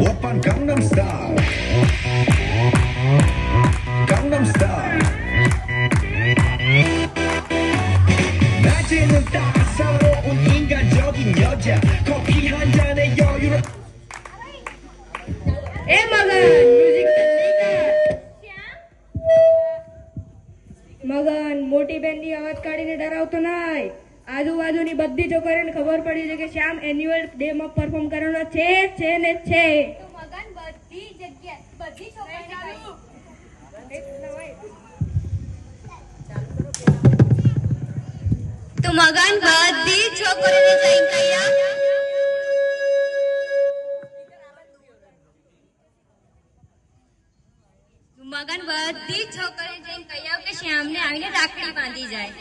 Open Gangnam Style. Gangnam Style. 낮에는 따사로운 인간적인 여자 커피 한 잔에 여유를 એ મગન music મગન મોટી બેનની અવાજ કાઢીને ડરાવતો નહીં. આજુબાજુની બધી છોકરીઓને ખબર પડી છે કે શ્યામ એન્યુઅલ ડે માં પરફોર્મ કરવાનો છે ને છે. મગન બધી જગ્યા બધી છોકરીઓ તો મગન બધી છોકરીઓને જઈને કહ્યા મગન બધી છોકરીઓને જઈને કહ્યા કે શ્યામને આવીને રાખડી બાંધી જાય.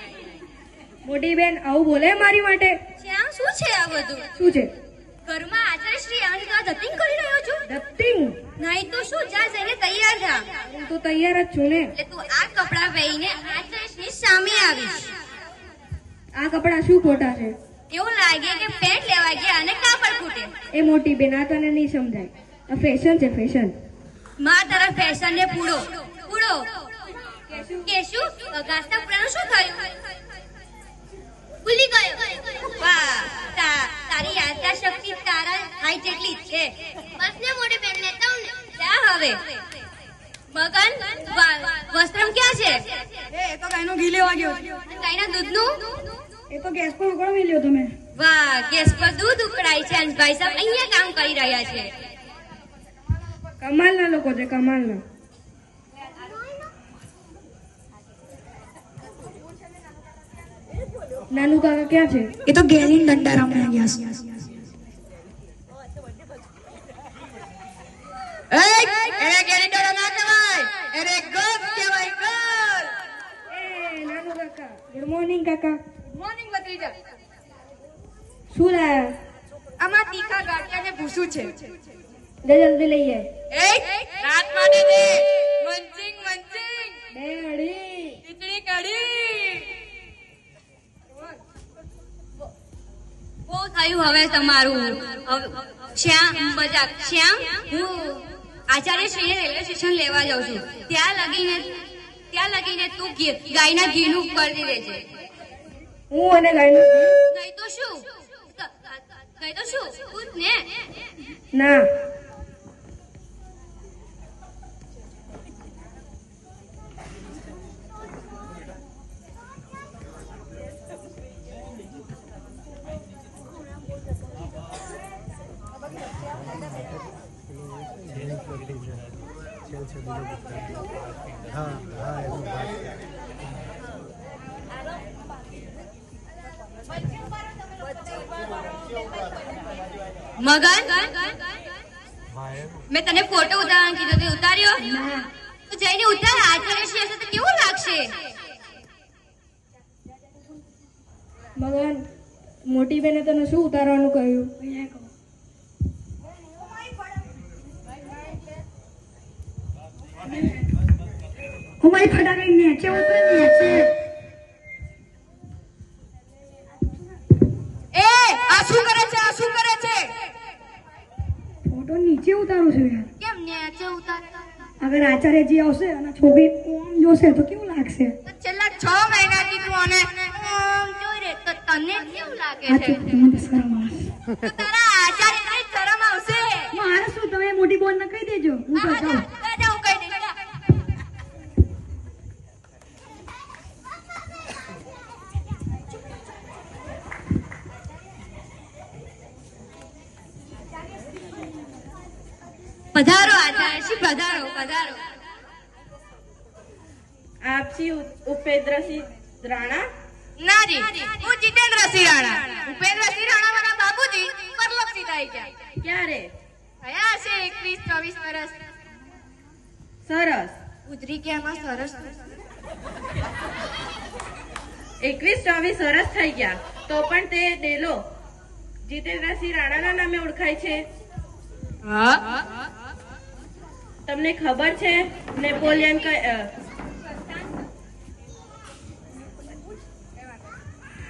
મોટી બેન આવું બોલે મારી માટે? શ્યામ શું છે આ બધું? શું છે? ઘરમાં આચાર્ય શ્રી આવીને તો ધતિંગ કરી રહ્યો છું. ધતિંગ નહીં તો શું, જા જઈને તૈયાર થા. હું તો તૈયાર જ છું ને. એટલે તું આ કપડાં પહેરીને આચાર્ય શ્રી સામે આવીશ. આ કપડા શું ખોટા છે? એવું લાગે કે પેન્ટ લેવા ગયા અને કાપડ ફૂટે. એ મોટી બેન આ તને નહીં સમજાય. આ ફેશન છે ફેશન. માં તારા ફેશન ને પૂડો પૂડો કેશું ગાસ્તા પુરાનું શું થયું? ભૂલી ગયો. વાહ, તારી યાદદાસ્ત શક્તિ તારા હાઈ જેટલી જ છે. બસ ને મોટી બેન લેતા હું ને. જા હવે. મગન વસ્ત્રમ ક્યાં છે? એ તો ગાયનો ઘી લેવા ગયો. ગાયના દૂધનું? એ તો ગેસ પર ઉકળવી લ્યો તમે. વાહ, ગેસ પર દૂધ ઉકળાય છે અને ભાઈ સાહેબ અહીંયા કામ કરી રહ્યા છે. કમાલના લોકો છે, કમાલના. નાનુ કાકા ક્યાં છે? એ તો ગેરીન દંડા રમવા ગયા છે. એને ગેરી દંડા ના કહેવાય, એને ગોપ કહેવાય, ગોપ. એ નાનુ કાકા, ગુડ મોર્નિંગ કાકા. મોર્નિંગ ભત્રીજા. શું લાયા? આમાં તીખા ગાંઠિયા ને ભૂસું છે. જલ્દી લઈ આય. રાત માટે દે. મંચિંગ બે અડી. ખીચડી કઢી. બહુ થયું હવે તમારું. શ્યામ મજાક. શ્યામ, હું આચાર્ય શ્રીને રેલવે સ્ટેશન લેવા જાઉં છું. ત્યાં લગીને તું ગાયના ઘીનું કરી દેજે. હું અને ગાયનું ઘી? નહીં તો શું પૂછ ને. ના. મગન, મેં તને ફોટો ઉતારવાનું કીધું, તે ઉતાર્યો? તો જઈને ઉતાર. આચાર્ય શ્રી હશે તો કેવું લાગશે? મગન, મોટી બેને તને શું ઉતારવાનું કહ્યું? હું મારી ફટાકડી નીચે ઉતરે નીચે. એ આ શું કરે છે? ફોટો નીચે ઉતારું છું યાર. કેમ નીચે ઉતારતા? અગર આચાર્યજી આવશે અને છોકરી ઓમ જોશે તો કેવું લાગશે? તો છેલ્લા 6 મહિનાથી તું આને જોઈ રે તો તને કેવું લાગે આ છે? તો મને તો શરમ આવે. તો તારા આચાર્યને શરમ આવશે. મારે શું, તમે મોટી બોન ને કહી દેજો. હું તો જાઉં. જા, હું કહી દઈશ. પધારો આચાર્ય શ્રી, પધારો. આપ શ્રી ઉપેન્દ્રસિંહ રાણા? નાજી, હું જીતેન્દ્રસિંહ રાણા. ઉપેન્દ્રસિંહ રાણા મારા બાબુજી પરલોકથી થઈ ગયા. ક્યારે? થયા હશે 21-24 વર્ષ. સરસ. ઉતરી કે આમાં સરસ 21-24 સરસ થઈ ગયા. તો પણ તે ડેલો જીતેન્દ્રસિંહ રાણાના નામે ઓળખાય છે. તમને ખબર છે નેપોલિયન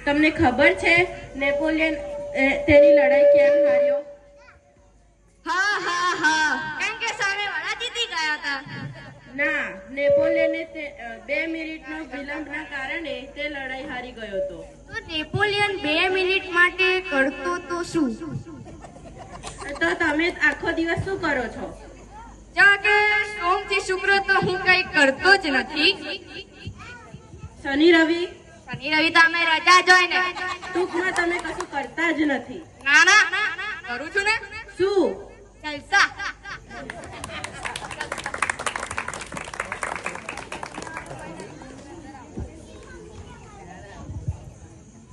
તમને ખબર છે નેપોલિયન તેની લડાઈ ક્યાં ટ્રમ્પના કારણે તે લડાઈ હારી ગયો હતો. તો નેપોલિયન 2 મિનિટ માટે કરતો તો શું? તો તમે આખો દિવસ શું કરો છો? જાકે સોમથી શુક્ર તો હું કઈ કરતો જ નથી. શનિ રવિ શનિ રવિ તો અમે રજા જ હોય ને. ટૂંકમાં તમે કશું કરતા જ નથી. ના ના કરું છું ને. શું? જલસા.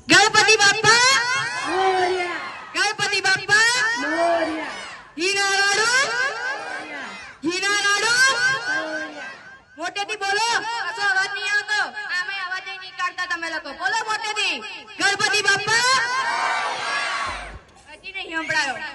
ગણપતિ બાપ્પા મોરયા ગણપતિ બાપ્પા મોરયા હીના લાડુ હીના લાડુ મોટેથી બોલો. કશો અવાજ નહીં આવતો. આમે અવાજ નહીં કાઢતા તમે લોકો. બોલો મોટેથી. ગણપતિ બાપ્પા. હજી નહીં સંભળાયો.